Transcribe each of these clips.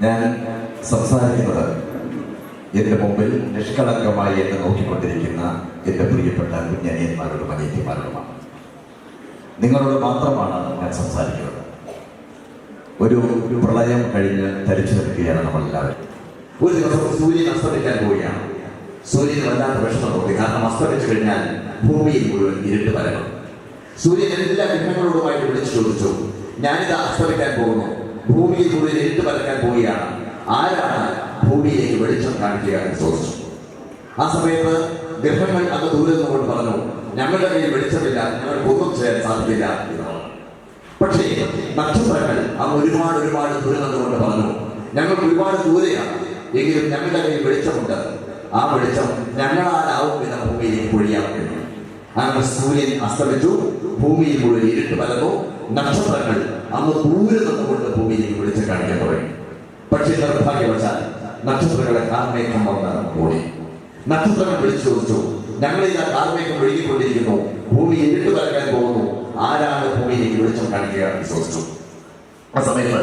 ഞാൻ സംസാരിക്കുന്നത് എൻ്റെ മുമ്പിൽ നിഷ്കളങ്കമായി എന്നെ നോക്കിക്കൊണ്ടിരിക്കുന്ന എൻ്റെ പ്രിയപ്പെട്ട കുഞ്ഞനിയന്മാരോടും അനിയത്തിമാരോടുമാണ്. നിങ്ങളോട് മാത്രമാണ് ഞാൻ സംസാരിക്കുന്നത്. ഒരു പ്രളയം കഴിഞ്ഞ് തരിച്ചു നിൽക്കുകയാണ് നമ്മളെല്ലാവരും. ഒരു ദിവസം സൂര്യൻ അസ്തമിക്കാൻ പോവുകയാണ്. സൂര്യന് വല്ലാത്ത വിഷമം തോന്നി. കാരണം അസ്തമിച്ചു കഴിഞ്ഞാൽ ഭൂമിയിൽ മുഴുവൻ ഇരുട്ട് പരക്കും. സൂര്യൻ എല്ലാ ഗ്രഹങ്ങളോടുമായിട്ട് വിളിച്ചു ചോദിച്ചു, ഞാനിത് അസ്തമിക്കാൻ പോകുന്നു, ഭൂമിയിൽ മുഴുവൻ ഇരുട്ട് പരക്കാൻ പോവുകയാണ്, ആരാണ് ഭൂമിയിലേക്ക് വെളിച്ചം കാണിക്കുക എന്ന് ചോദിച്ചു. ആ സമയത്ത് ഗ്രഹങ്ങൾ അങ്ങ് ദൂരെ നിന്നുകൊണ്ട് പറഞ്ഞു, ഞങ്ങളുടെ കയ്യിൽ വെളിച്ചമില്ല, ഞങ്ങൾക്ക് ഒന്നും ചെയ്യാൻ സാധിക്കില്ല എന്ന് പറഞ്ഞു. പക്ഷേ നക്ഷത്രങ്ങൾ അങ്ങ് ഒരുപാട് ദൂരെ നിന്നുകൊണ്ട് പറഞ്ഞു, ഞങ്ങൾക്ക് ഒരുപാട് ദൂരെയാണ്, എങ്കിലും ഞങ്ങളുടെ കയ്യിൽ വെളിച്ചമുണ്ട്, ആ വെളിച്ചം ഞങ്ങളാലാവും എന്ന് ഭൂമിയിലേക്ക് പൊഴിയാൻ വേണ്ടി. അങ്ങനെ സൂര്യൻ അസ്തമിച്ചു, ഭൂമിയിൽ മുഴുവൻ ഇരുട്ട് പരന്നു. നക്ഷത്രങ്ങൾ അങ്ങ് ദൂരെ നിന്നുകൊണ്ട് ഭൂമിയിലേക്ക് വെളിച്ചം കാണിക്കാൻ തുടങ്ങി. പക്ഷേ നിർഭാഗ്യവശാൽ നക്ഷത്രങ്ങളെ കാർമേഘം വന്ന് ഓടി. നക്ഷത്രങ്ങൾ വിളിച്ചു ചോദിച്ചു, ഞങ്ങളിതാ കാർമേഘം ഒഴുകിക്കൊണ്ടിരിക്കുന്നു, ഭൂമി ഇരുട്ട് പരക്കാൻ പോകുന്നു, ആരാണ് ഭൂമിയിലേക്ക് വെളിച്ചം കാണിക്കുക എന്ന് ചോദിച്ചു. ആ സമയത്ത്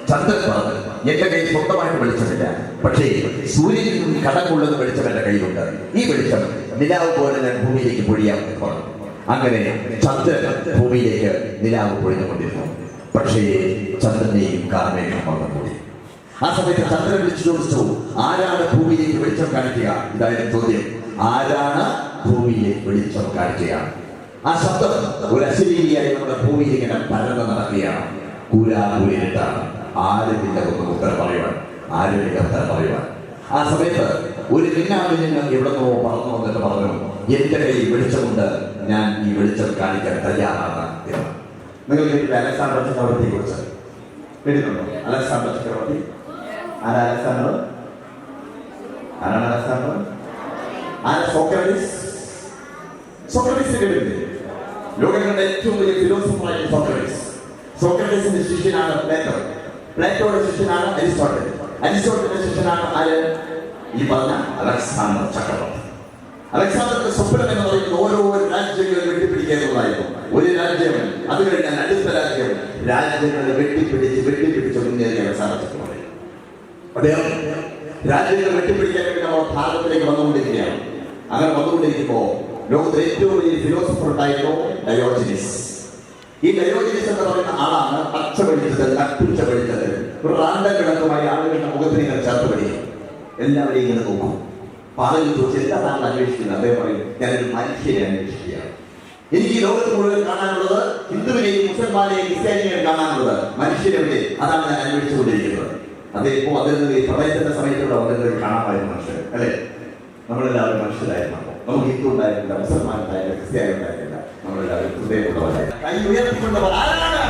ചന്ദ്രൻ പറഞ്ഞു, എന്റെ കയ്യിൽ സ്വന്തമായിട്ട് വെളിച്ചമില്ല, പക്ഷേ സൂര്യനിൽ നിന്നും കടം കൊള്ളുന്ന വെളിച്ചം എന്റെ കയ്യിലുണ്ട്, ഈ വെളിച്ചം നിലാവ് പോലെ ഞാൻ ഭൂമിയിലേക്ക് പൊഴിയാമെന്ന് പറഞ്ഞു. അങ്ങനെ ചന്ദ്രൻ ഭൂമിയിലേക്ക് നിലാവ് പൊഴിഞ്ഞുകൊണ്ടിരുന്നു. പക്ഷേ ചന്ദ്രനെയും കാർമേഘം വന്നു കൂടി. ആ സമയത്ത് ചന്ദ്രൻ വിളിച്ചു ചോദിച്ചു, ആരാണ് ഭൂമിയിലേക്ക് വെളിച്ചം കാണിക്കുക? ഇതായിരുന്നു ചോദ്യം, ആരാണ് ഭൂമിയിലേക്ക് വെളിച്ചം കാണിക്കുക? ആ ശബ്ദം ഒരു അശരീരിയായി നമ്മുടെ ഭൂമിയിൽ ഇങ്ങനെ പരന്ന് നടക്കുകയാണ്. കൂരാകൂരിട്ടാണ്, ആരുമില്ല ഒന്ന് ഉത്തരം പറയുവാൻ, ആരുമില്ല ഉത്തരം പറയുവാൻ. ആ സമയത്ത് ഒരു മിന്നാമിൽ നിന്ന് എവിടെന്നോ പറന്നു വന്നിട്ട് പറഞ്ഞു, എന്റെ കയ്യിൽ വെളിച്ചമുണ്ട്, ഞാൻ ഈ വെളിച്ചം കാണിക്കാൻ തയ്യാറാണ് എന്ന്. നിങ്ങൾ അലക്സാണ്ടർ ചക്രവർത്തിയെ കുറിച്ച് കേട്ടിട്ടുണ്ടോ? അലക്സാണ്ടർ ചക്രവർത്തി ആരാണ്? അലക്സാണ്ടർ ആരാണ്? അലക്സാണ്ടർ ആരാ? സോക്രട്ടീസ് കേട്ടില്ലേ? ലോകങ്ങളുടെ ഏറ്റവും വലിയ ഫിലോസഫറായ സോക്രട്ടീസിന്റെ ശിഷ്യനാണ് പ്ലേറ്റോ. പ്ലേറ്റോയുടെ ശിഷ്യനാണ് അരിസ്റ്റോട്ടൽ. അരിസ്റ്റോട്ടലിന്റെ ശിഷ്യനാണ് ആര്? ഈ പറഞ്ഞ അലക്സാണ്ടർ ചക്രവർത്തി. അലക്സാണ്ടറിന്റെ സ്വപ്നം എന്ന് പറയുന്നത് ഓരോ രാജ്യങ്ങളും വെട്ടിപ്പിടിക്കാനുള്ളതായിരുന്നു. ഒരു രാജ്യം, അത് കഴിഞ്ഞാൽ അടുത്ത രാജ്യങ്ങളെ വെട്ടിപ്പിടിച്ച് മുന്നേറിയ അലക്സാണ്ടർ ചക്രവർത്തി. അദ്ദേഹം രാജ്യങ്ങളെ വെട്ടിപ്പിടിക്കാൻ വേണ്ടി നമ്മൾ ഭാരതത്തിലേക്ക് വന്നുകൊണ്ടിരിക്കുകയാണ്. അങ്ങനെ വന്നുകൊണ്ടിരിക്കുമ്പോൾ ലോകത്തിലെ ഏറ്റവും വലിയ ഫിലോസഫർ ഉണ്ടായിരുന്നു ഡയോജനീസ്. ഈ ഡയോജനീസ് എന്ന് പറയുന്ന ആളാണ് പച്ച വെളിച്ചത്തിൽ നട്ടുച്ച വെളിച്ചത്തിൽ ഒരു റാണ്ടം കിടക്കുമായി ആളുകളുടെ മുഖത്തിന് ഇങ്ങനെ ചേർത്ത് പിടിക്കും. എല്ലാവരെയും ഇങ്ങനെ നോക്കും. പാലയിൽ ചോദിച്ച് എന്താ താങ്കൾ അന്വേഷിക്കുന്നത്? അദ്ദേഹം പറയും, ഞാനൊരു മനുഷ്യനെ അന്വേഷിക്കുകയാണ്. എനിക്ക് ഈ ലോകത്ത് മുഴുവൻ കാണാനുള്ളത് ഹിന്ദുവിനെയും മുസൽമാനെയും ക്രിസ്ത്യാനിയെയും കാണാനുള്ളത്, മനുഷ്യരെവിടെ, അതാണ് ഞാൻ അന്വേഷിച്ചുകൊണ്ടിരിക്കുന്നത്. അദ്ദേഹം അതിൽ നിന്ന് ഈ പ്രളയത്തിന്റെ സമയത്തുള്ള വന്നതിൽ കാണാമായിരുന്നു മനുഷ്യർ, അല്ലെ? നമ്മളെല്ലാവരും മനുഷ്യരായിരുന്നു. നമുക്ക് ഹിന്ദു ഉണ്ടായിരുന്നില്ല, മുസൽമാൻ ഉണ്ടായിരുന്നില്ല, ക്രിസ്ത്യാനി ഉണ്ടായിരുന്നില്ല, നമ്മളെല്ലാവരും ഹൃദയമുള്ളവരായിരുന്നു. കൈ ഉയർത്തിക്കൊണ്ടവർ ആരാണ്?